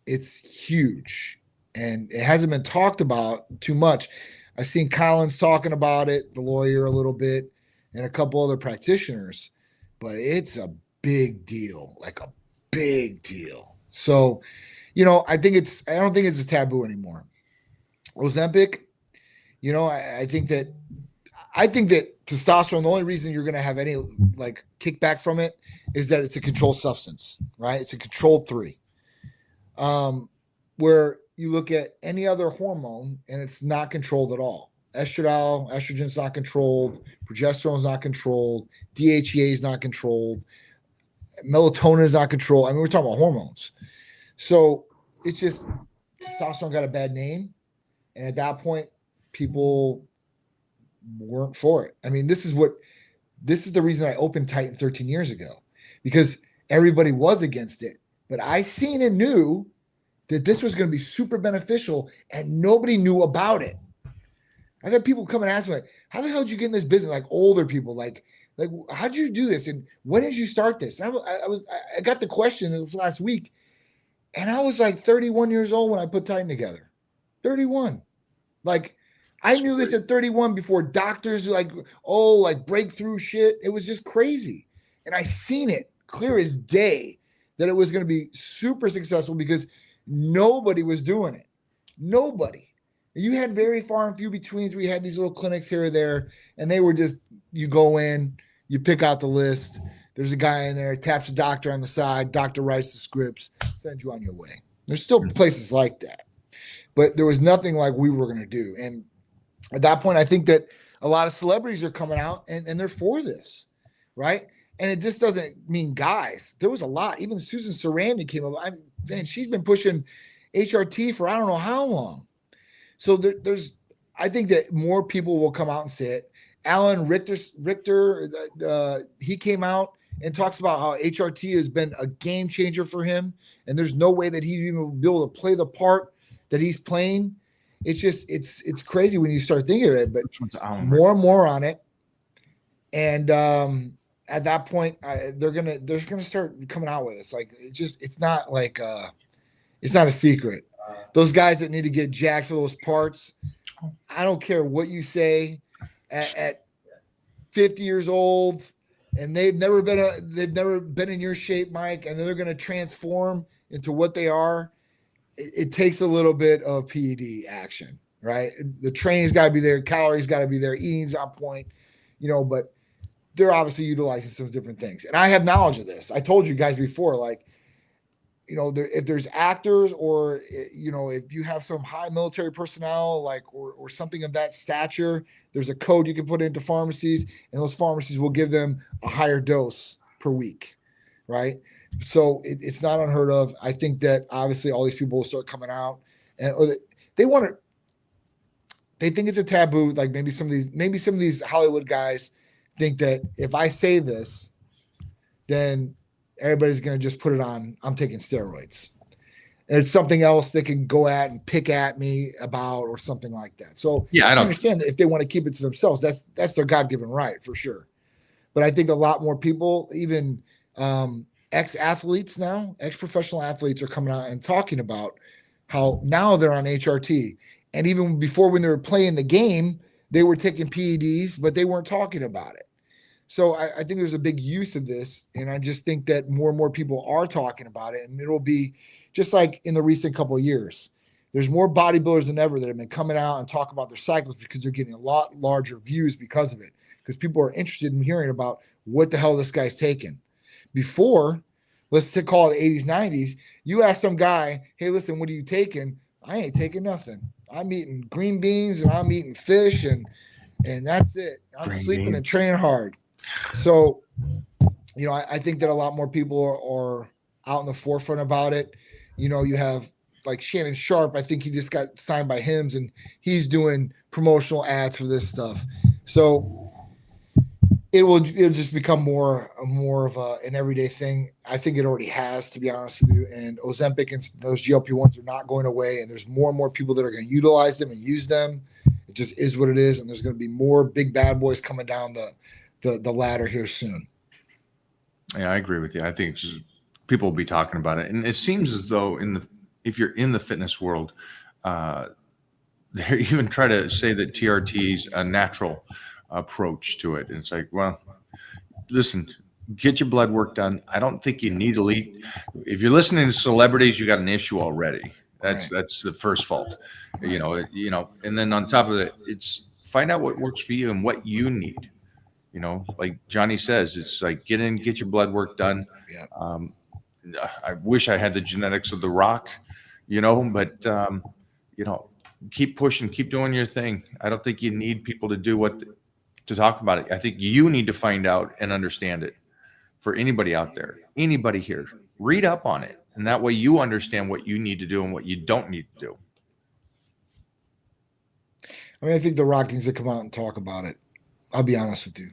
it's huge, and it hasn't been talked about too much. I've seen Collins talking about it, the lawyer, a little bit, and a couple other practitioners, but it's a big deal, like a big deal. So, I don't think it's a taboo anymore. Ozempic, I think that testosterone, the only reason you're going to have any like kickback from it is that it's a controlled substance, right? It's a controlled 3. Where you look at any other hormone and it's not controlled at all. Estrogen's not controlled, progesterone's not controlled, DHEA is not controlled, melatonin is not controlled. I mean, we're talking about hormones. So it's just testosterone got a bad name. And at that point, people weren't for it. I mean, this is the reason I opened Titan 13 years ago, because everybody was against it. But I seen and knew that this was going to be super beneficial, and nobody knew about it. I had people come and ask me, like, how the hell did you get in this business? Like older people, like how did you do this? And when did you start this? And I got the question this last week, and I was like 31 years old when I put Titan together. 31. Like, I knew this at 31 before doctors like breakthrough shit. It was just crazy. And I seen it clear as day that it was going to be super successful because nobody was doing it. Nobody. You had very far and few betweens. We had these little clinics here or there, and they were just, you go in, you pick out the list. There's a guy in there, taps the doctor on the side, doctor writes the scripts, sends you on your way. There's still places like that. But there was nothing like we were going to do. And at that point, I think that a lot of celebrities are coming out and they're for this, right? And it just doesn't mean guys. There was a lot. Even Susan Sarandon came up. She's been pushing HRT for I don't know how long. So I think that more people will come out and say it. Alan Richter, he came out and talks about how HRT has been a game changer for him. And there's no way that he'd even be able to play the part that he's playing. It's just, it's crazy when you start thinking of it, but more and more on it. And at that point, they're gonna start coming out with it. It's like, it's not like it's not a secret. Those guys that need to get jacked for those parts, I don't care what you say at 50 years old, and they've never been in your shape, Mike, and they're going to transform into what they are. It takes a little bit of PED action, right? The training's got to be there, calories got to be there, eating's on point, but they're obviously utilizing some different things. And I have knowledge of this. I told you guys before, like, if there's actors or, if you have some high military personnel, like, or something of that stature, there's a code you can put into pharmacies, and those pharmacies will give them a higher dose per week. Right. So it's not unheard of. I think that obviously all these people will start coming out and they think it's a taboo. Like maybe some of these Hollywood guys think that if I say this, then everybody's going to just put it on, I'm taking steroids. And it's something else they can go at and pick at me about or something like that. So yeah, I understand that if they want to keep it to themselves, that's their God-given right for sure. But I think a lot more people, even ex-athletes now, ex-professional athletes are coming out and talking about how now they're on HRT. And even before when they were playing the game, they were taking PEDs, but they weren't talking about it. So I think there's a big use of this. And I just think that more and more people are talking about it. And it'll be just like in the recent couple of years. There's more bodybuilders than ever that have been coming out and talk about their cycles because they're getting a lot larger views because of it. Because people are interested in hearing about what the hell this guy's taking. Before, let's call it the 80s, 90s, you ask some guy, hey, listen, what are you taking? I ain't taking nothing. I'm eating green beans and I'm eating fish and that's it. I'm sleeping and training hard. So, I think that a lot more people are out in the forefront about it. You have like Shannon Sharp. I think he just got signed by Hims and he's doing promotional ads for this stuff. So it'll just become more of an everyday thing. I think it already has, to be honest with you. And Ozempic and those GLP-1s are not going away. And there's more and more people that are going to utilize them and use them. It just is what it is. And there's going to be more big bad boys coming down the ladder here soon. Yeah, I agree with you. I think it's just, people will be talking about it, and it seems as though if you're in the fitness world, they even try to say that TRT is a natural approach to it. And it's like, well, listen, get your blood work done. I don't think you need elite. If you're listening to celebrities, you got an issue already. That's the first fault, you know. And then on top of it, it's find out what works for you and what you need. You know, like Johnny says, it's like get in, get your blood work done. Yeah. I wish I had the genetics of The Rock, you know, but you know, keep pushing, keep doing your thing. I don't think you need people to do to talk about it. I think you need to find out and understand it. For anybody out there, anybody here, read up on it, and that way you understand what you need to do and what you don't need to do. I mean, I think The Rock needs to come out and talk about it. I'll be honest with you.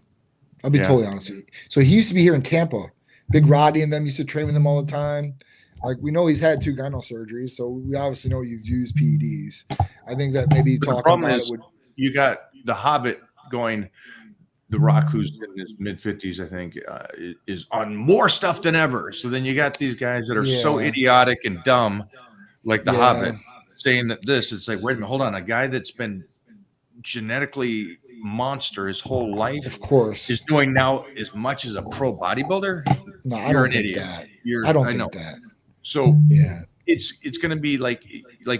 I'll be totally honest with you. So he used to be here in Tampa. Big Roddy and them used to train with him all the time. Like, we know he's had 2 gyno surgeries, so we obviously know you've used PEDs. I think that maybe talking about it would. You got the Hobbit going. The Rock, who's in his mid-50s, I think, is on more stuff than ever. So then you got these guys that are so idiotic and dumb, like the Hobbit, saying that it's like, wait a minute, hold on. A guy that's been genetically monster his whole life, of course, is doing now as much as a pro bodybuilder. No, I don't think that. I don't think that. So yeah, it's going to be like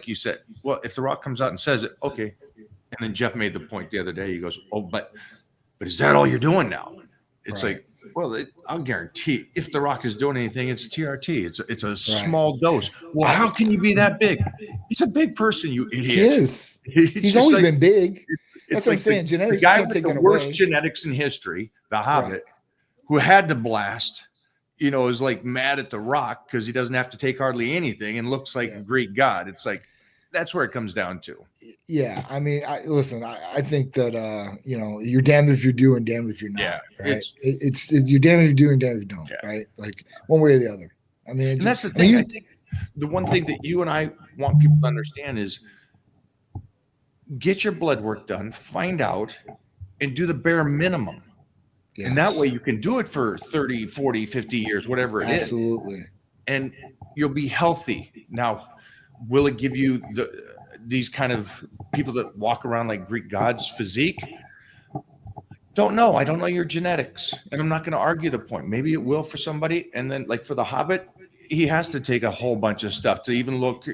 you said. Well, if The Rock comes out and says it, okay. And then Jeff made the point the other day. He goes, "Oh, but is that all you're doing now?" It's like, well, I'll guarantee if The Rock is doing anything, it's TRT. It's a small dose. Well, how can you be that big? He's a big person, you idiot. He is. He's always been big. That's what I'm saying. Genetics. The guy with the worst genetics in history, the Hobbit, who had to blast, you know, is like mad at The Rock because he doesn't have to take hardly anything and looks like a Greek god. It's like, that's where it comes down to. Yeah. I mean, I think that, you know, you're damned if you do and damned if you're not. Yeah. Right? It's you're damned if you do and damned if you don't. Yeah. Right. Like one way or the other. I mean, that's the thing. I think the one thing that you and I want people to understand is get your blood work done, find out, and do the bare minimum. Yes. And that way you can do it for 30, 40, 50 years, whatever it is. Absolutely. And you'll be healthy. Now, will it give you these kind of people that walk around like Greek gods physique? Don't know. I don't know your genetics. And I'm not going to argue the point. Maybe it will for somebody. And then like for the Hobbit, he has to take a whole bunch of stuff to even look,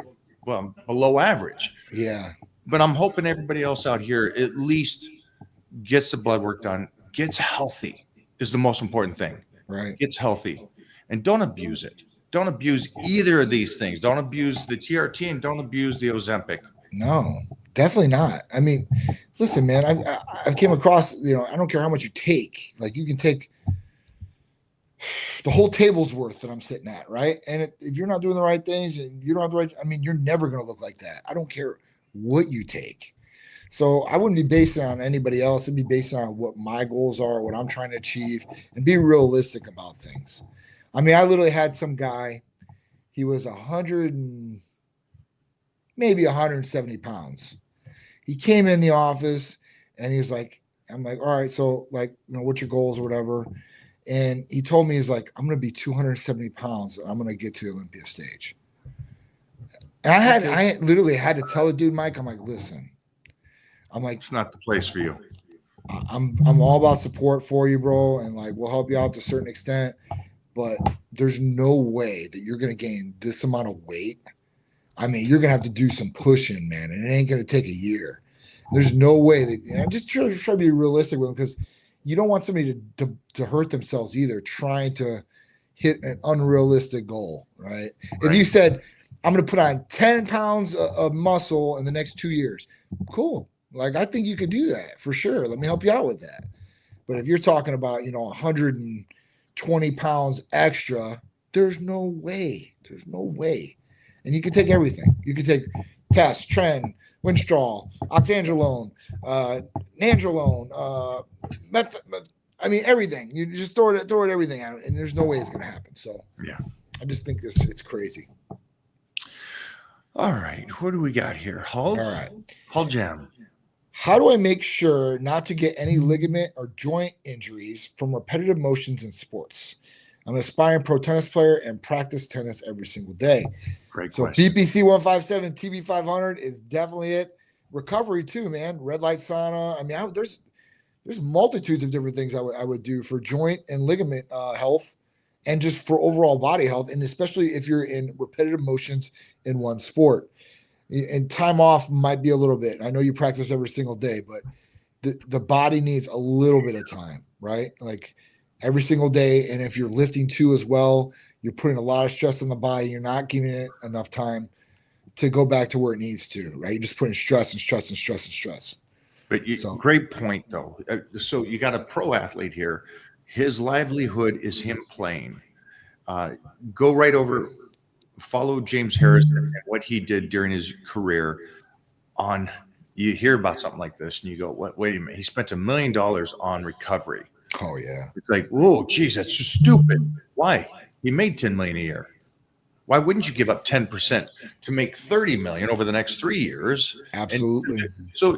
well, below average. Yeah. But I'm hoping everybody else out here at least gets the blood work done, gets healthy is the most important thing. Right. Gets healthy. And don't abuse it. Don't abuse either of these things. Don't abuse the TRT and don't abuse the Ozempic. No, definitely not. I mean, listen, man, I've came across, you know, I don't care how much you take. Like you can take the whole table's worth that I'm sitting at, right? And if you're not doing the right things and you don't have the right, I mean, you're never going to look like that. I don't care what you take. So I wouldn't be basing on anybody else. It'd be based on what my goals are, what I'm trying to achieve, and be realistic about things. I mean, I literally had some guy, he was 100 and maybe 170 pounds. He came in the office and he's like, I'm like, all right, so like, you know, what's your goals or whatever? And he told me, he's like, I'm going to be 270 pounds. And I'm going to get to the Olympia stage. And I literally had to tell the dude, Mike, I'm like, listen, I'm like, it's not the place for you. I'm all about support for you, bro. And like, we'll help you out to a certain extent. But there's no way that you're going to gain this amount of weight. I mean, you're going to have to do some pushing, man, and it ain't going to take a year. There's no way that, you know, just try to be realistic with them because you don't want somebody to hurt themselves either, trying to hit an unrealistic goal, right? If you said, I'm going to put on 10 pounds of muscle in the next 2 years, cool. Like, I think you could do that for sure. Let me help you out with that. But if you're talking about, you know, 120 pounds extra, there's no way. There's no way. And you can take everything. You can take Test, Tren, Winstrol, Oxandrolone, Nandrolone, I mean, everything. You just throw it everything out, and there's no way it's going to happen. So, yeah, I just think it's crazy. All right, what do we got here? Hull? All right. Hull Jam. How do I make sure not to get any ligament or joint injuries from repetitive motions in sports? I'm an aspiring pro tennis player and practice tennis every single day. Great So question. BPC 157, TB 500 is definitely it. Recovery too, man. Red light sauna. I mean, there's multitudes of different things I would do for joint and ligament health, and just for overall body health, and especially if you're in repetitive motions in one sport. And time off might be a little bit. I know you practice every single day, but the body needs a little bit of time, right? Like every single day. And if you're lifting too as well, you're putting a lot of stress on the body. You're not giving it enough time to go back to where it needs to, right? You're just putting stress and stress and stress and stress. But great point, though. So you got a pro athlete here. His livelihood is him playing. Go right over, follow James Harris and what he did during his career. You hear about something like this and you go, "What? Wait a minute. He spent $1 million on recovery." Oh yeah. It's like, whoa, geez, that's just stupid. Why? He made $10 million a year. Why wouldn't you give up 10% to make $30 million over the next 3 years? Absolutely. So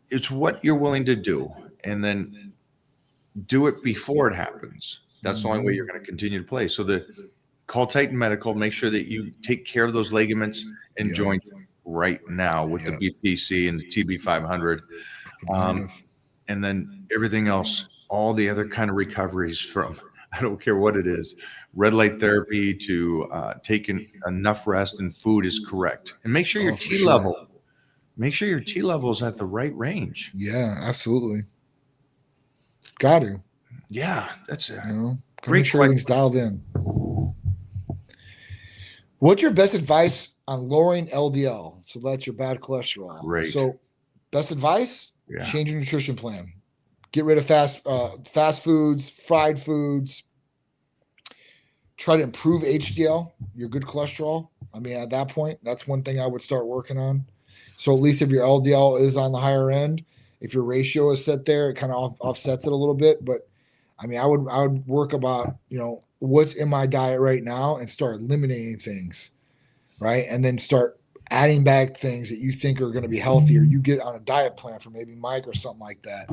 it's what you're willing to do, and do it before it happens. That's the only way you're going to continue to play. So call Titan Medical, make sure that you take care of those ligaments and joints right now with the BPC and the TB 500. And then everything else, all the other kind of recoveries from, I don't care what it is, red light therapy to taking enough rest and food is correct. And make sure your T level is at the right range. Yeah, absolutely. Got to. Yeah, that's it. Make sure everything's dialed in. What's your best advice on lowering LDL? So that's your bad cholesterol. Great. So best advice, change your nutrition plan. Get rid of fast foods, fried foods. Try to improve HDL, your good cholesterol. I mean, at that point, that's one thing I would start working on. So at least if your LDL is on the higher end, if your ratio is set there, it kind of offsets it a little bit. But I mean, I would work about, what's in my diet right now and start eliminating things, right? And then start adding back things that you think are going to be healthier. You get on a diet plan for maybe Mike or something like that.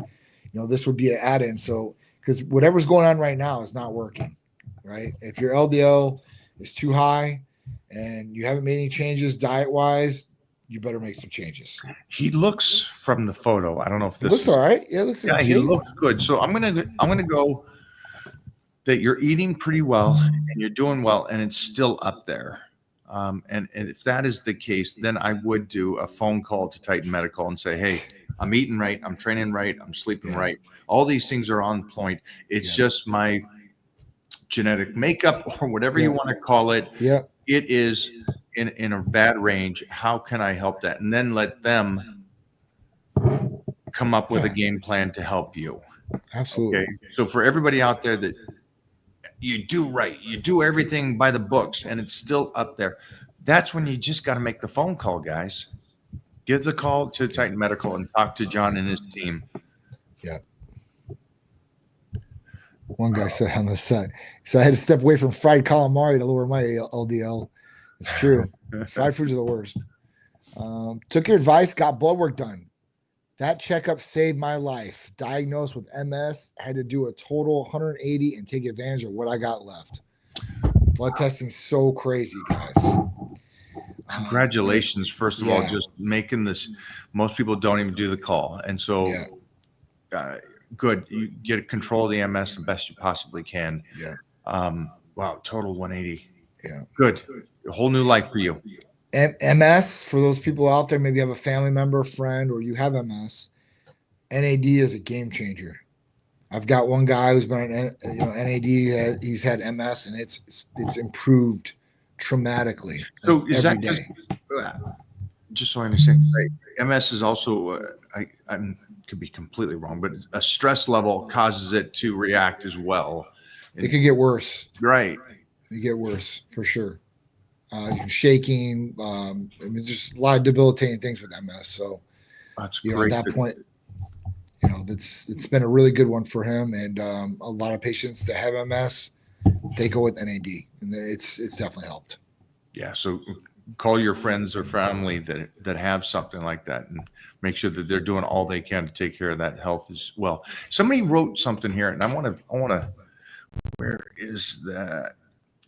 This would be an add-in. So, because whatever's going on right now is not working, right? If your LDL is too high and you haven't made any changes diet-wise, you better make some changes. He looks from the photo. I don't know if this looks all right. Yeah, he looks good. So I'm gonna go that you're eating pretty well and you're doing well, and it's still up there. And if that is the case, then I would do a phone call to Titan Medical and say, "Hey, I'm eating right, I'm training right, I'm sleeping right. All these things are on point. It's just my genetic makeup or whatever you want to call it. Yeah, it is in a bad range. How can I help that?" And then let them come up with a game plan to help you. Absolutely. Okay. So for everybody out there that you do right, you do everything by the books, and it's still up there, that's when you just got to make the phone call, guys. Give the call to Titan Medical and talk to John and his team. Yeah. One guy said on the side, so I had to step away from fried calamari to lower my LDL. It's true. Fried foods are the worst. Took your advice, got blood work done. That checkup saved my life. Diagnosed with MS, had to do a total 180 and take advantage of what I got left. Blood testing's so crazy, guys. Congratulations, first of all, just making this. Most people don't even do the call. And so good. You get control of the MS the best you possibly can. Yeah. Wow, total 180. Yeah. Good. A whole new life for you. MS, for those people out there, maybe you have a family member, friend, or you have MS, NAD is a game changer. I've got one guy who's been on NAD. He's had MS, and it's improved dramatically. So is that just so I understand, right? MS is also I could be completely wrong, but a stress level causes it to react as well. It could get worse. Right. It get worse for sure. Shaking. I mean, there's a lot of debilitating things with MS. So that's great. At that point, it's been a really good one for him. And a lot of patients that have MS, they go with NAD, and it's definitely helped. Yeah. So call your friends or family that have something like that, and make sure that they're doing all they can to take care of that health as well. Somebody wrote something here, and I want to Where is that?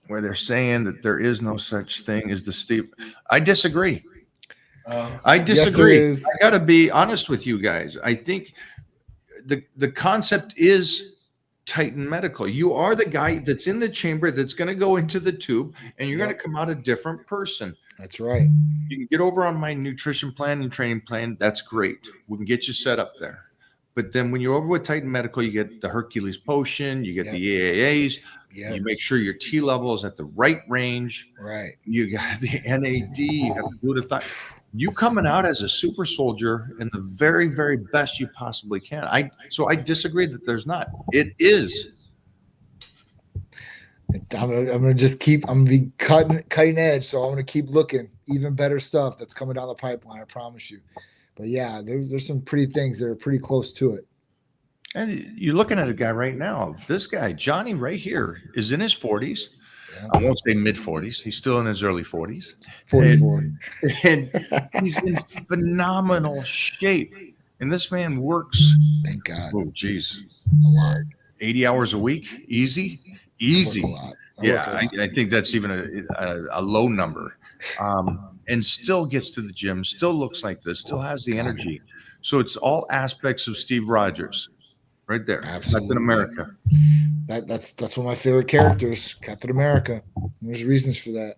Where they're saying that there is no such thing as the Steve. I disagree. I disagree. Yes, there is. I got to be honest with you guys. I think the concept is Titan Medical. You are the guy that's in the chamber that's going to go into the tube, and you're going to come out a different person. That's right. You can get over on my nutrition plan and training plan. That's great. We can get you set up there. But then when you're over with Titan Medical, you get the Hercules potion, you get the EAAs, you make sure your T level is at the right range. Right. You got the NAD, you got the glutathione. You coming out as a super soldier in the very, very best you possibly can. So I disagree that there's not. It is. I'm gonna just keep. I'm gonna be cutting edge. So I'm gonna keep looking. Even better stuff that's coming down the pipeline. I promise you. But yeah, there's some pretty things that are pretty close to it. And you're looking at a guy right now. This guy, Johnny, right here, is in his 40s. Yeah. I won't say mid 40s. He's still in his early 40s. 44. And he's in phenomenal shape. And this man works. Thank God. Oh, geez. A lot. 80 hours a week. Easy. I think that's even a low number. And still gets to the gym, still looks like this, still has the energy. So it's all aspects of Steve Rogers right there. Absolutely. Captain America. That's one of my favorite characters, Captain America. There's reasons for that.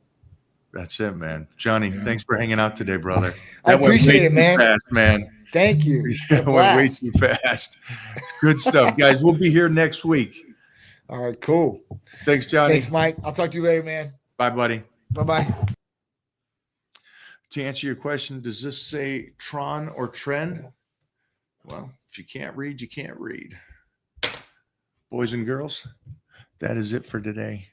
That's it, man. Johnny, thanks for hanging out today, brother. I appreciate it, man. Fast, man. Thank you. That went way too fast. Good stuff, guys. We'll be here next week. All right, cool. Thanks, Johnny. Thanks, Mike. I'll talk to you later, man. Bye, buddy. Bye-bye. To answer your question, does this say Tron or Tren? Well, if you can't read, you can't read. Boys and girls, that is it for today.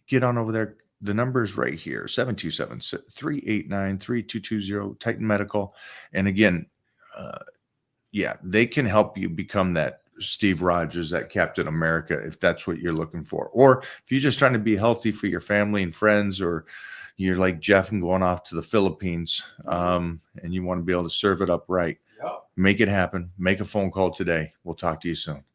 Get on over there. The number is right here, 727-389-3220, Titan Medical. And again, they can help you become that Steve Rogers, that Captain America, if that's what you're looking for. Or if you're just trying to be healthy for your family and friends, or you're like Jeff and going off to the Philippines, and you want to be able to serve it up right, make it happen. Make a phone call today. We'll talk to you soon.